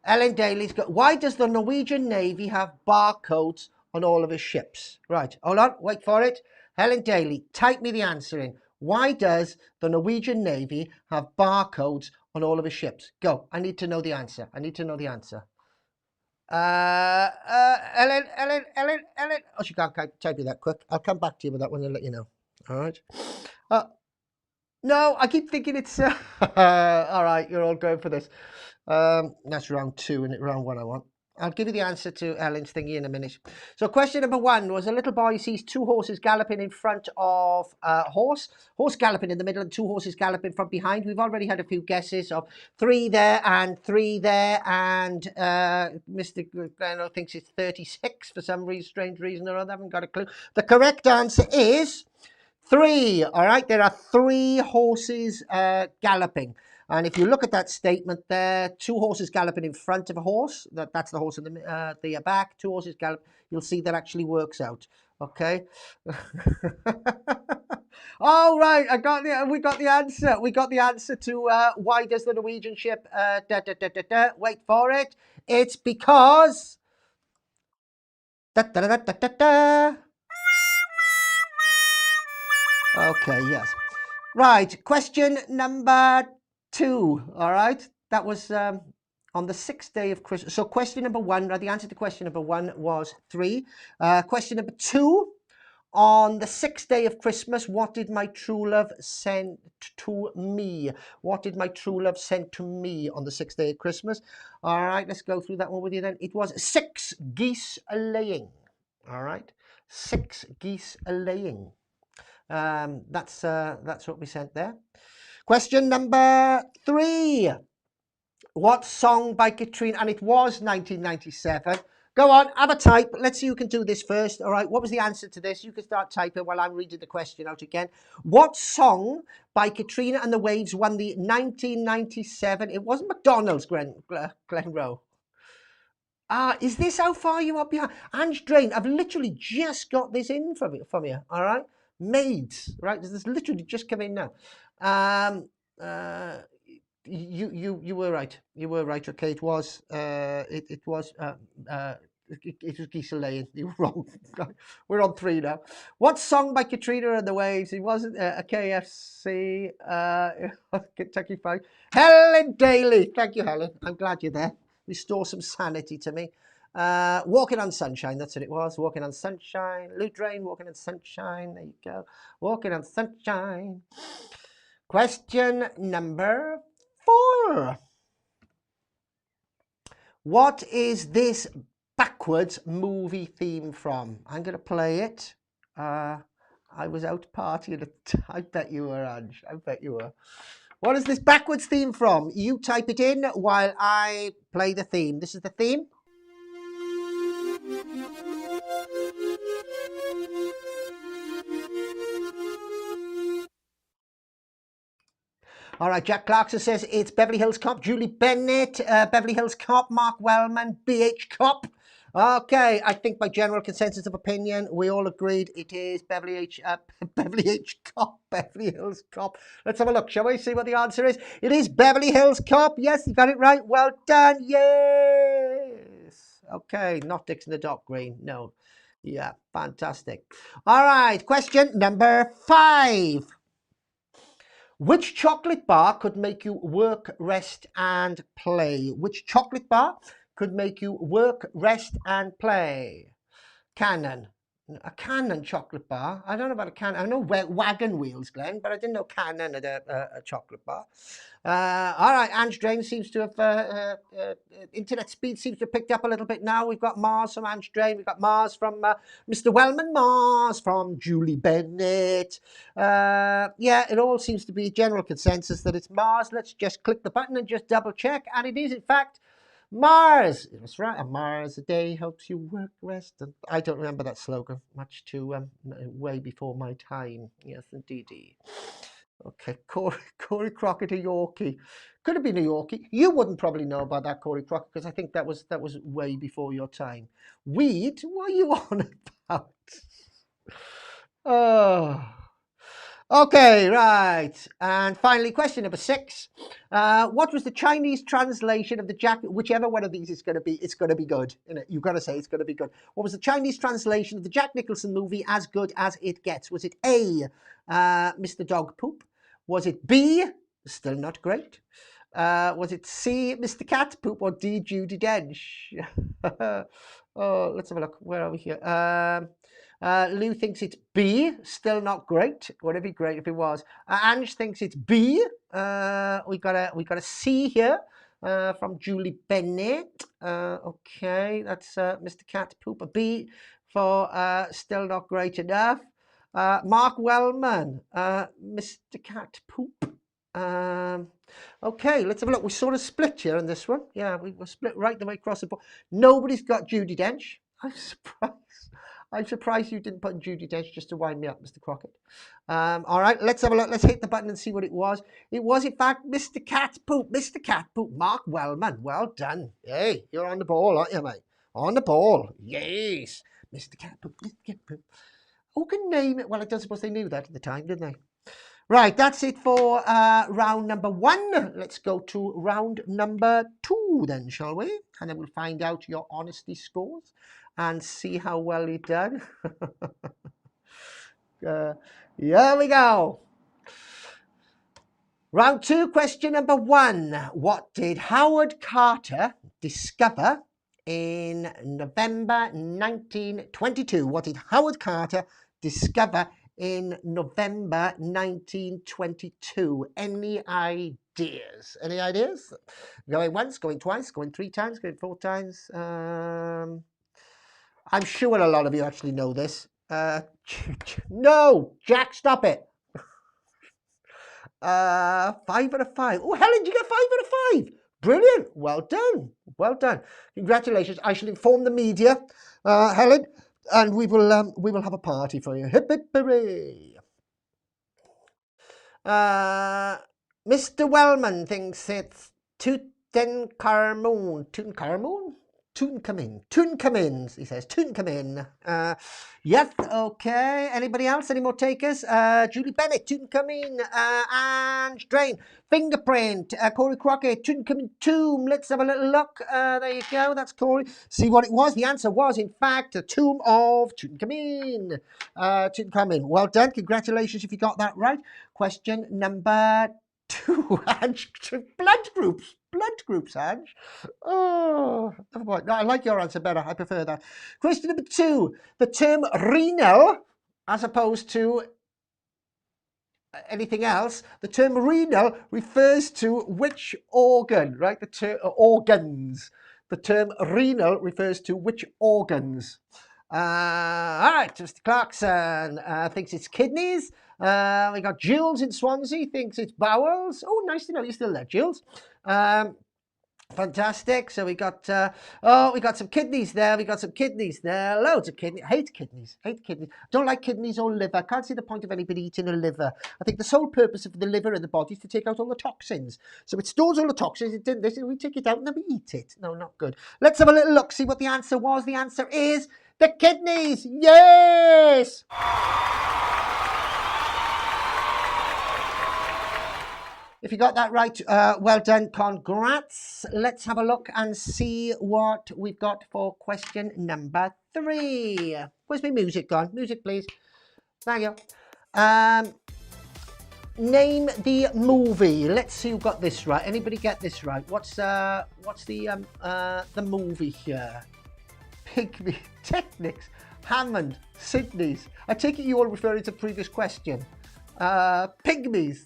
Ellen Daly's got, why does the Norwegian Navy have barcodes on all of his ships? Right, hold on, wait for it. Helen Daly, type me the answer in. Why does the Norwegian Navy have barcodes on all of his ships? Go, I need to know the answer. Ellen. Oh, she can't type you that quick. I'll come back to you with that one and let you know. All right. No, I keep thinking it's... all right, you're all going for this. That's round 2, and round 1 I want. I'll give you the answer to Ellen's thingy in a minute. So question number 1 was a little boy sees 2 horses galloping in front of a horse galloping in the middle and 2 horses galloping from behind. We've already had a few guesses of 3 there and 3 there, and Mr. Glenn thinks it's 36 for some reason, strange reason or other. I haven't got a clue. The correct answer is 3. All right, there are 3 horses galloping. And if you look at that statement there, 2 horses galloping in front of a horse, that's the horse in the back, 2 horses gallop, you'll see that actually works out. Okay. All right, we got the answer. We got the answer to why does the Norwegian ship, wait for it. It's because... Okay, yes. Right, question number 2, all right? That was on the 6th day of Christmas. So question number 1, the answer to question number 1 was 3. Question number 2, on the 6th day of Christmas, what did my true love send to me? What did my true love send to me on the 6th day of Christmas? All right, let's go through that one with you then. It was 6 geese a-laying, all right? 6 geese a-laying. That's what we sent there. Question number 3. What song by Katrina? And it was 1997. Go on, have a type. Let's see who can do this first. All right, what was the answer to this? You can start typing while I'm reading the question out again. What song by Katrina and the Waves won the 1997? It wasn't McDonald's, Glen Rowe. Is this how far you are behind? Ange Drain, I've literally just got this in from you, all right? Maids, right? This literally just come in now. You were right. You were right. Okay, it was it was geese laying. You were wrong. We're on 3 now. What song by Katrina and the Waves? It wasn't a KFC. Kentucky Fried. Helen Daly. Thank you, Helen. I'm glad you're there. Restore some sanity to me. Walking on Sunshine, that's what it was. Walking on Sunshine. Lou Drain, Walking on Sunshine. There you go. Walking on Sunshine. Question number 4. What is this backwards movie theme from? I'm going to play it. I was out partying. I bet you were, Ange. I bet you were. What is this backwards theme from? You type it in while I play the theme. This is the theme. All right, Jack Clarkson says it's Beverly Hills Cop. Julie Bennett, Beverly Hills Cop. Mark Wellman, BH Cop. Okay, I think by general consensus of opinion, we all agreed it is Beverly H Cop, Beverly Hills Cop. Let's have a look, shall we? See what the answer is. It is Beverly Hills Cop. Yes, you got it right. Well done. Yes. Okay, not Dixon the Dock Green. No. Yeah, fantastic. All right, question number 5. Which chocolate bar could make you work, rest, and play? Which chocolate bar could make you work, rest, and play? Canon, A Canon chocolate bar. I don't know about a Canon. I know wagon wheels, Glenn, but I didn't know Canon had a chocolate bar. All right, Ange Drain seems to have, internet speed seems to have picked up a little bit now. We've got Mars from Ange Drain. We've got Mars from Mr. Wellman. Mars from Julie Bennett. Yeah, it all seems to be a general consensus that it's Mars. Let's just click the button and just double check. And it is, in fact, Mars. That's right. A Mars a day helps you work, rest. And I don't remember that slogan. Much too way before my time. Yes, indeedy. Okay, Corey Crockett, a Yorkie. Could have been a Yorkie. You wouldn't probably know about that, Corey Crockett, because I think that was way before your time. Weed? What are you on about? Oh. Okay, right. And finally, question number 6. What was the Chinese translation of the Jack... Whichever one of these it's going to be good. Innit? You've got to say it's going to be good. What was the Chinese translation of the Jack Nicholson movie As Good As It Gets? Was it A, Mr. Dog Poop? Was it B, Still Not Great? Was it C, Mr. Cat Poop? Or D, Judi Dench? Oh, let's have a look. Where are we here? Lou thinks it's B, Still Not Great. Would it be great if it was? Ange thinks it's B. We got a C here from Julie Bennett. Okay, that's Mr. Cat Poop. A B for Still Not Great Enough. Mark Wellman, Mr. Cat Poop. Okay, let's have a look. We're sort of split here on this one. Yeah, we were split right the way across the board. Nobody's got Judi Dench. I'm surprised you didn't put Judi Dench just to wind me up, Mr. Crockett. All right, let's have a look. Let's hit the button and see what it was. It was, in fact, Mr. Cat Poop. Mr. Cat Poop. Mark Wellman. Well done. Hey, you're on the ball, aren't you, mate? On the ball. Yes. Mr. Cat Poop. Mr. Cat Poop. Who can name it? Well, I don't suppose they knew that at the time, didn't they? Right, that's it for round number 1. Let's go to round number 2 then, shall we? And then we'll find out your honesty scores and see how well you've done. Here we go. Round 2, question number 1. What did Howard Carter discover in November 1922? What did Howard Carter discover in November 1922? Any ideas? Any ideas? Going once, going twice, going 3 times, going 4 times. I'm sure a lot of you actually know this. No, Jack, stop it. 5 out of 5. Oh, Helen, you get 5 out of 5. Brilliant. Well done. Well done. Congratulations. I shall inform the media, Helen, and we will have a party for you. Hip hip hooray. Mr. Wellman thinks it's Tutankhamun. Tutankhamun? Tutankhamun, he says. Tutankhamun. Yes, okay. Anybody else? Any more takers? Julie Bennett, Tutankhamun. Ange Drain, Fingerprint. Corey Crockett, Tutankhamun tomb. Let's have a little look. There you go. That's Corey. See what it was? The answer was, in fact, the tomb of Tutankhamun. Tutankhamun. Well done. Congratulations if you got that right. Question number 2. Ange, blood groups, Ange. Oh, never mind. No, I like your answer better. I prefer that. Question number 2. The term renal, as opposed to anything else, the term renal refers to which organ, right? The term organs. The term renal refers to which organs? All right, Mr. Clarkson thinks it's kidneys. We got Jules in Swansea, thinks it's bowels. Oh, nice to know you're still there, Jules. Fantastic. So we got some kidneys there. We got some kidneys there. Loads of kidneys. Hate kidneys. Don't like kidneys or liver. Can't see the point of anybody eating a liver. I think the sole purpose of the liver in the body is to take out all the toxins. So it stores all the toxins. We take it out and then we eat it. No, not good. Let's have a little look. See what the answer was. The answer is the kidneys. Yes. If you got that right, well done, congrats. Let's have a look and see what we've got for question number 3. Where's my music gone? Music, please. Thank you. Name the movie. Let's see who got this right. Anybody get this right? What's the movie here? Pygmy Technics. Hammond, Sydney's. I take it you all referring to the previous question. Pygmies.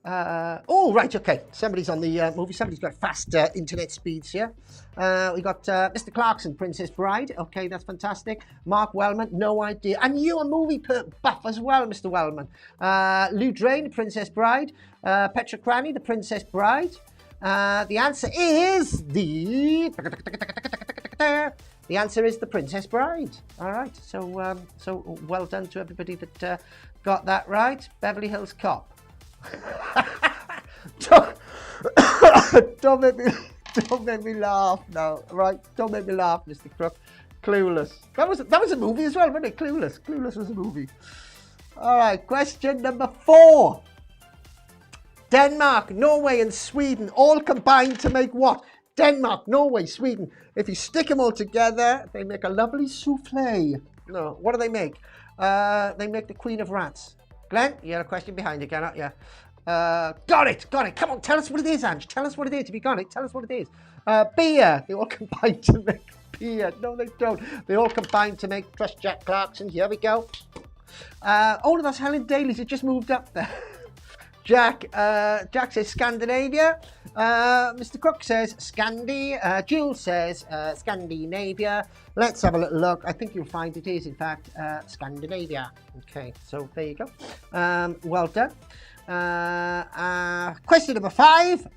Oh, right, okay. Somebody's on the movie. Somebody's got fast internet speeds here. We got Mr. Clarkson, Princess Bride. Okay, that's fantastic. Mark Wellman, no idea. And you, a movie buff as well, Mr. Wellman. Lou Drain, Princess Bride. Petra Cranny, The Princess Bride. The answer is the answer is The Princess Bride. All right, so so well done to everybody that got that right. Beverly Hills Cop. don't make me laugh now, right? Don't make me laugh, Mr. Crook. Clueless. That was a movie as well, wasn't it? Clueless. Clueless was a movie. All right, question number 4. Denmark, Norway, and Sweden all combined to make what? Denmark, Norway, Sweden. If you stick them all together, they make a lovely souffle. No, what do they make? They make the Queen of Rats. Glenn, you had a question behind you, cannot you? Got it. Come on, tell us what it is, Ange. Tell us what it is. If you got it, tell us what it is. Beer. They all combine to make beer. No, they don't. They all combine to make Trust Jack Clarkson. Here we go. Oh, that's Helen Daly's. It just moved up there. Jack says Scandinavia. Mr. Cook says Scandi. Jules says Scandinavia. Let's have a little look. I think you'll find it is, in fact, Scandinavia. Okay, so there you go. Well done. Question number 5.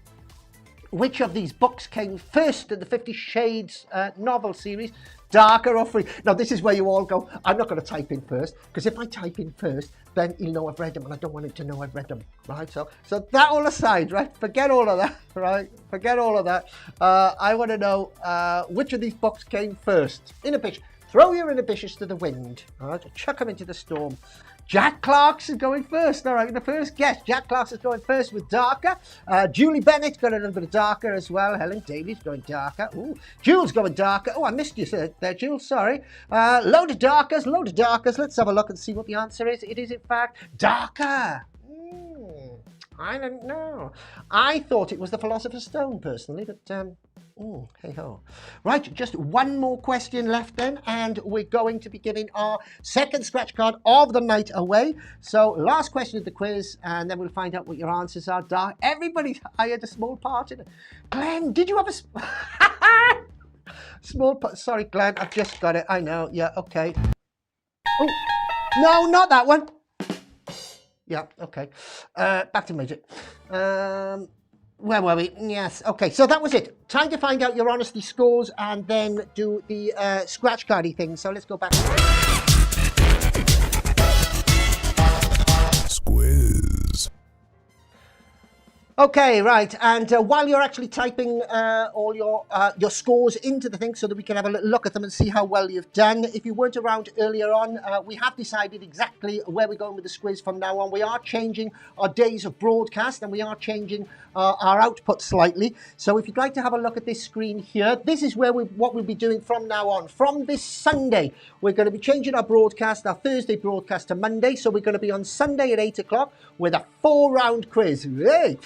Which of these books came first in the 50 Shades novel series? Darker or free? Now, this is where you all go, I'm not going to type in first, because if I type in first, then he'll know I've read them, and I don't want him to know I've read them, right? So that all aside, right? Forget all of that, right? Forget all of that. I want to know which of these books came first. Inhibition. Throw your inhibitions to the wind, all right? Chuck them into the storm. Jack Clarkson going first. All right, the first guess. Jack Clarkson's going first with Darker. Julie Bennett got a little bit of Darker as well. Helen Daly's going Darker. Ooh, Jules going Darker. Oh, I missed you there, Jules. Sorry. Load of Darkers. Let's have a look and see what the answer is. It is, in fact, Darker. I don't know. I thought it was the Philosopher's Stone, personally, but hey ho. Right, just one more question left then, and we're going to be giving our second scratch card of the night away. So, last question of the quiz, and then we'll find out what your answers are. I had a small part in it. Glenn, did you have a small part? Sorry, Glenn, I've just got it. I know. Yeah, okay. Oh, no, not that one. Yeah, okay. Back to Midget. Where were we? Yes, okay, so that was it. Time to find out your honesty scores and then do the scratch cardy thing. So let's go back. Squiz. Okay, right, and while you're actually typing all your scores into the thing so that we can have a little look at them and see how well you've done, if you weren't around earlier on, we have decided exactly where we're going with the Squiz from now on. We are changing our days of broadcast and we are changing our output slightly. So if you'd like to have a look at this screen here, this is where what we'll be doing from now on. From this Sunday, we're going to be changing our broadcast, our Thursday broadcast to Monday. So we're going to be on Sunday at 8 o'clock with a 4-round quiz. Yay!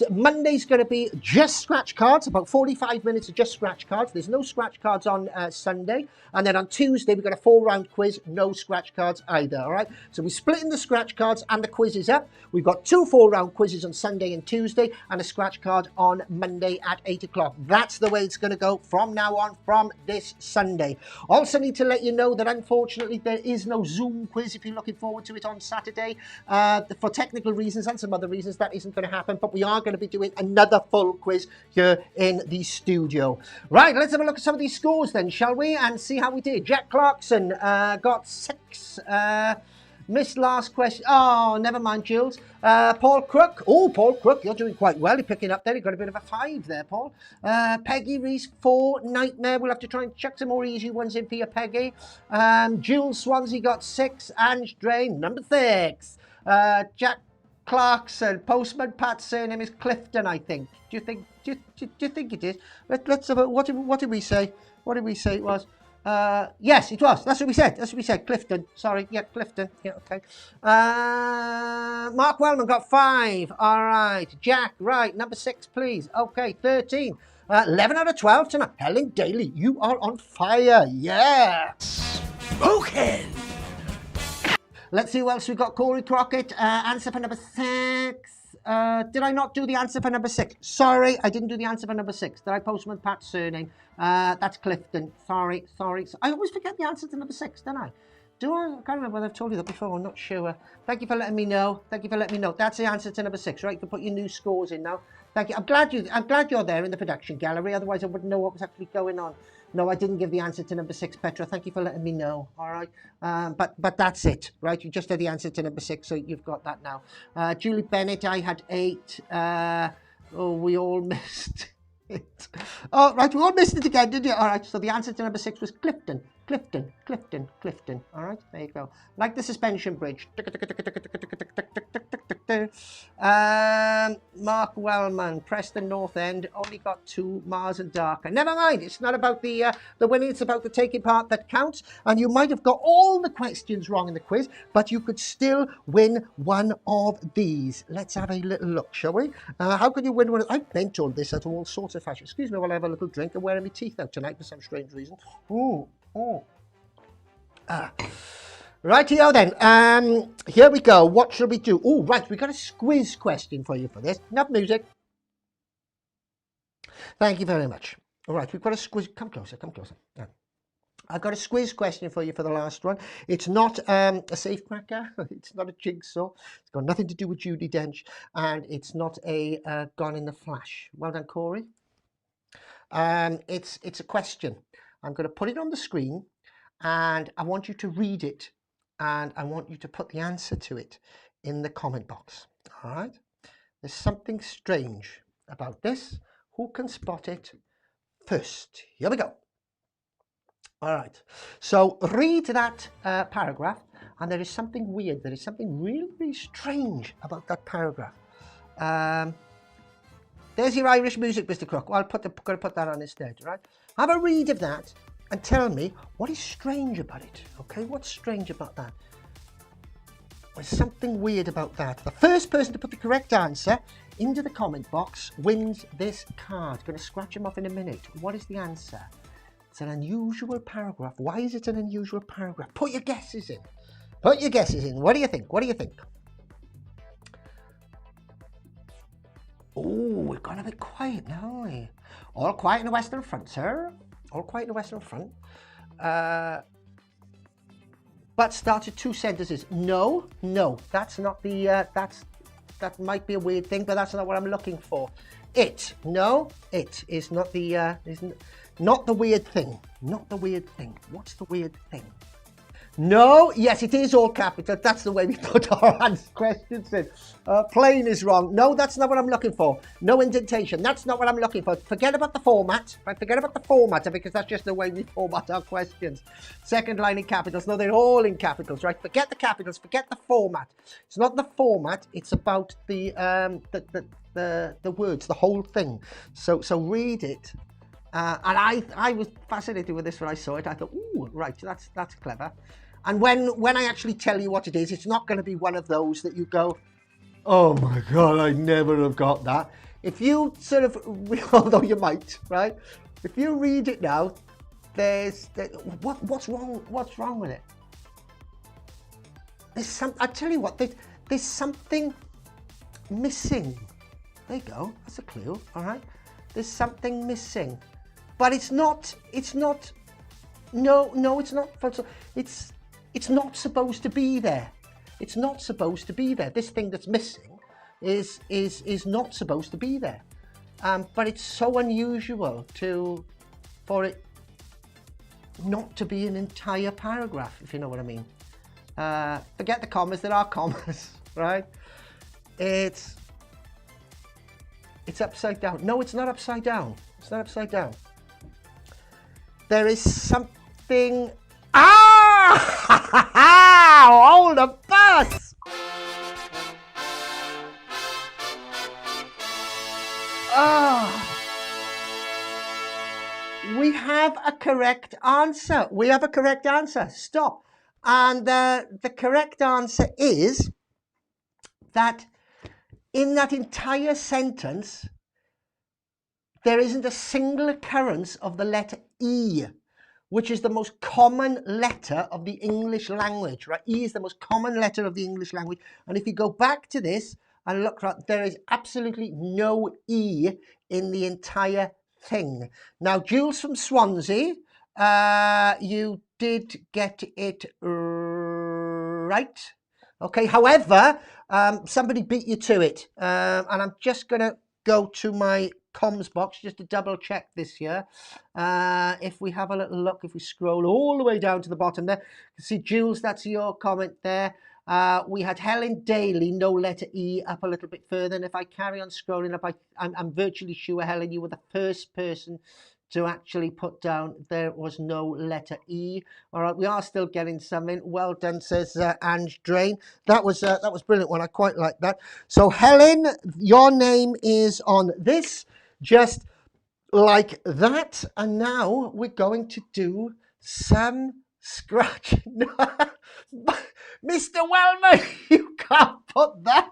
Monday's going to be just scratch cards, about 45 minutes of just scratch cards. There's no scratch cards on Sunday. And then on Tuesday, we've got a 4-round quiz, no scratch cards either, all right? So we're splitting the scratch cards and the quizzes up. We've got 2 4-round quizzes on Sunday and Tuesday and a scratch card on Monday at 8 o'clock. That's the way it's going to go from now on, from this Sunday. Also need to let you know that unfortunately there is no Zoom quiz if you're looking forward to it on Saturday. For technical reasons and some other reasons, that isn't going to happen, but we are going to be doing another full quiz here in the studio. Right, let's have a look at some of these scores then, shall we? And see how we did. Jack Clarkson got 6. Missed last question. Oh, never mind, Jules. Paul Crook. Oh, Paul Crook, you're doing quite well. You're picking up there. You've got a bit of a 5 there, Paul. Peggy Reese, 4. Nightmare. We'll have to try and chuck some more easy ones in for you, Peggy. Jules Swansea got 6. Ange Drain, number 6. Jack Clarkson. Postman Pat's surname is Clifton, I think. Do you think it is? Let's have a, what did we say? What did we say it was? Yes, it was. That's what we said. Clifton. Sorry. Yeah, Clifton. Yeah, okay. Mark Wellman got 5. All right. Jack, right. Number 6, please. Okay, 13. 11 out of 12 tonight. Helen Daly, you are on fire. Yeah. Smoking. Let's see who else we got. Corey Crockett, answer for number 6. Did I not do the answer for number 6? Sorry, I didn't do the answer for number 6. Did I postman Pat's surname? That's Clifton. Sorry. I always forget the answer to number 6, don't I? Do I? I can't remember whether I've told you that before. I'm not sure. Thank you for letting me know. That's the answer to number 6, right? You can put your new scores in now. Thank you. I'm glad you're there in the production gallery. Otherwise, I wouldn't know what was actually going on. No, I didn't give the answer to number 6, Petra. Thank you for letting me know. All right. But that's it, right? You just had the answer to number 6, so you've got that now. Julie Bennett, I had 8. We all missed it. Oh, right, we all missed it again, did you? All right, so the answer to number 6 was Clifton. All right, there you go. Like the suspension bridge. Mark Wellman, Preston North End, only got 2, Mars and Darker. Never mind, it's not about the winning, it's about the taking part that counts. And you might have got all the questions wrong in the quiz, but you could still win one of these. Let's have a little look, shall we? How can you win one? I've mentored this at all sorts of fashion. Excuse me while I have a little drink. I'm wearing my teeth out tonight for some strange reason. Rightio then, here we go. What shall we do? Oh, right, we got a Squiz question for you for this. Enough music. Thank you very much. All right, we've got a Squiz. Come closer. Yeah. I've got a Squiz question for you for the last one. It's not a safe cracker. It's not a jigsaw. It's got nothing to do with Judi Dench. And it's not a Gone in the Flash. Well done, Corey. It's a question. I'm going to put it on the screen. And I want you to read it, and I want you to put the answer to it in the comment box. All right? There's something strange about this. Who can spot it first? Here we go. All right. So read that paragraph, and there is something weird. There is something really, really strange about that paragraph. There's your Irish music, Mr. Crook. Well, going to put that on instead, right? Have a read of that. And tell me what is strange about it, okay? What's strange about that? There's something weird about that. The first person to put the correct answer into the comment box wins this card. Going to scratch him off in a minute. What is the answer? It's an unusual paragraph. Why is it an unusual paragraph? Put your guesses in. What do you think? Oh, we've gone a bit quiet now, haven't we? All quiet in the Western Front, sir. All quiet in the Western Front. But started 2 sentences. No, that's not the, that might be a weird thing, but that's not what I'm looking for. It is not the, not the weird thing. Not the weird thing. What's the weird thing? No, yes, it is all capital. That's the way we put our questions in. Plain is wrong. No, that's not what I'm looking for. No indentation. That's not what I'm looking for. Forget about the format. Right? Forget about the format, because that's just the way we format our questions. Second line in capitals. No, they're all in capitals, right? Forget the capitals. Forget the format. It's not the format. It's about the words, the whole thing. So read it. And I was fascinated with this when I saw it. I thought, ooh, right, that's clever. And when I actually tell you what it is, it's not going to be one of those that you go, oh my God, I never have got that. If you sort of, although you might, right? If you read it now, what's wrong with it? I tell you what, there's something missing. There you go, that's a clue, all right? There's something missing. But it's not, no, it's not, it's not supposed to be there. It's not supposed to be there. This thing that's missing is not supposed to be there. But it's so unusual for it not to be an entire paragraph, if you know what I mean. Forget the commas, there are commas, right? It's upside down. No, it's not upside down. It's not upside down. There is something. Hold the bus! We have a correct answer. We have a correct answer. Stop. And the correct answer is that in that entire sentence, there isn't a single occurrence of the letter E, which is the most common letter of the English language, right? E is the most common letter of the English language. And if you go back to this and look, right, there is absolutely no E in the entire thing. Now, Jules from Swansea, you did get it right. Okay, however, somebody beat you to it. And I'm just going to go to my comms box just to double check this here. If we have a little look, if we scroll all the way down to the bottom there, you can see Jules, that's your comment there. We had Helen Daly, no letter E, up a little bit further. And if I carry on scrolling up, I'm virtually sure, Helen, you were the first person to actually put down there was no letter E. All right, we are still getting some in. Well done, says Ange Drain. That was brilliant one. I quite like that. So Helen, your name is on this, just like that. And now we're going to do some scratch. Mr. Wellman, you can't put that.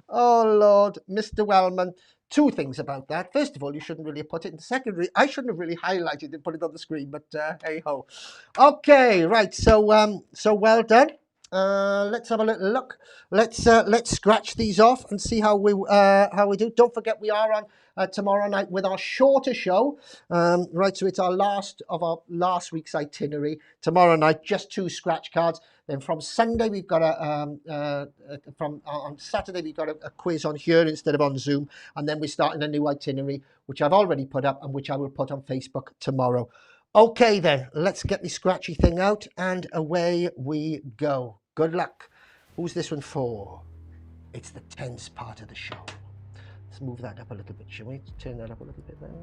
Oh Lord, Mr. Wellman. Two things about that. First of all, you shouldn't really have put it. And secondly, I shouldn't have really highlighted and put it on the screen, but hey ho. Okay, right. So well done. Let's have a little look. Let's scratch these off and see how we do. Don't forget we are on tomorrow night with our shorter show. Right, so it's our last last week's itinerary. Tomorrow night, just 2 scratch cards. Then from Sunday we've got on Saturday we've got a quiz on here instead of on Zoom, and then we're starting a new itinerary which I've already put up and which I will put on Facebook tomorrow. Okay then, let's get the scratchy thing out and away we go. Good luck. Who's this one for? It's the tense part of the show. Let's move that up a little bit, shall we? Turn that up a little bit there.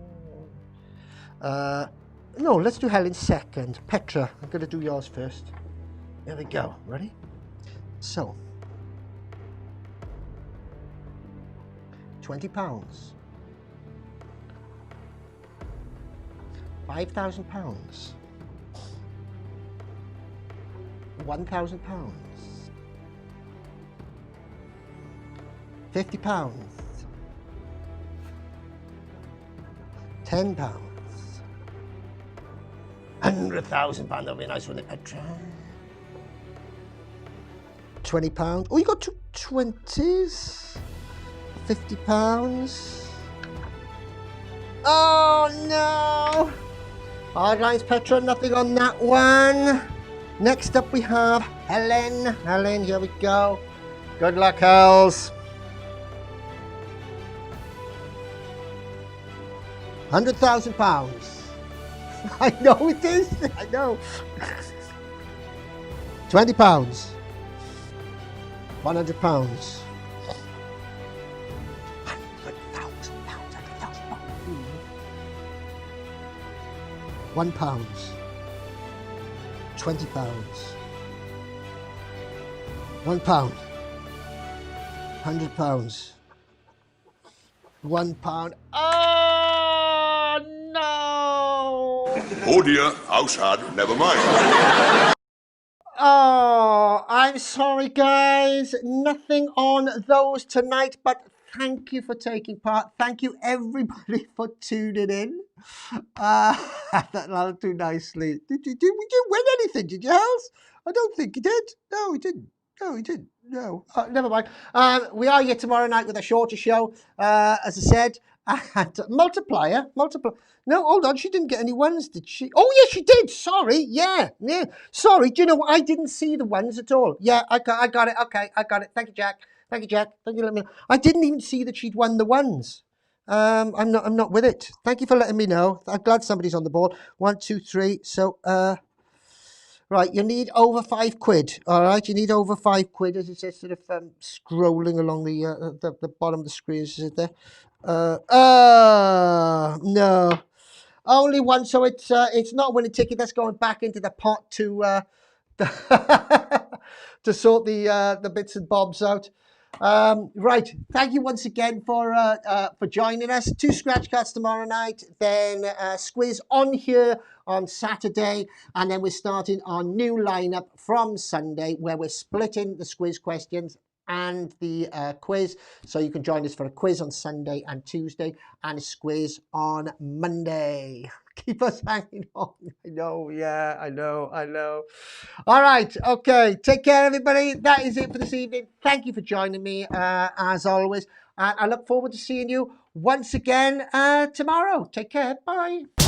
No, let's do Helen second. Petra, I'm going to do yours first. There we go. Ready? So, £20, £5,000, £1,000, £50, £10, £100,000. That'll be a nice one, Petra. £20. Oh, you got 2 20s. £50. Oh no! Hard lines, Petra, nothing on that one. Next up we have Helen. Helen, here we go. Good luck, Hells. £100,000. I know it is. I know. £20. £100. £100,000. £1. £20. £1. £100. £1. Oh no! Oh dear, house hard, never mind. Oh, I'm sorry, guys. Nothing on those tonight, but thank you for taking part. Thank you, everybody, for tuning in. That'll do nicely. Did you win anything? Did you, Hells? I don't think you did. No, we didn't. No, we didn't. No, never mind. We are here tomorrow night with a shorter show, as I said. And multiplier. No, hold on. She didn't get any ones, did she? Oh, yes, she did. Sorry. Yeah. Sorry. Do you know what? I didn't see the ones at all. Yeah, I got it. Okay, I got it. Thank you, Jack. Thank you, let me know. I didn't even see that she'd won the ones. I'm not with it. Thank you for letting me know. I'm glad somebody's on the board. 1, 2, 3. So, right, you need over £5. All right, you need over £5, as it says, sort of scrolling along the bottom of the screen. Is it there? No, only one. So it's not a winning ticket. That's going back into the pot to to sort the bits and bobs out. Right, thank you once again for joining us. 2 scratch cards tomorrow night, then Squiz on here on Saturday, and then we're starting our new lineup from Sunday, where we're splitting the Squiz questions and the quiz. So you can join us for a quiz on Sunday and Tuesday and a squiz on Monday. Keep us hanging on. I know, yeah, I know. All right, okay. Take care, everybody. That is it for this evening. Thank you for joining me, as always. And I look forward to seeing you once again tomorrow. Take care. Bye.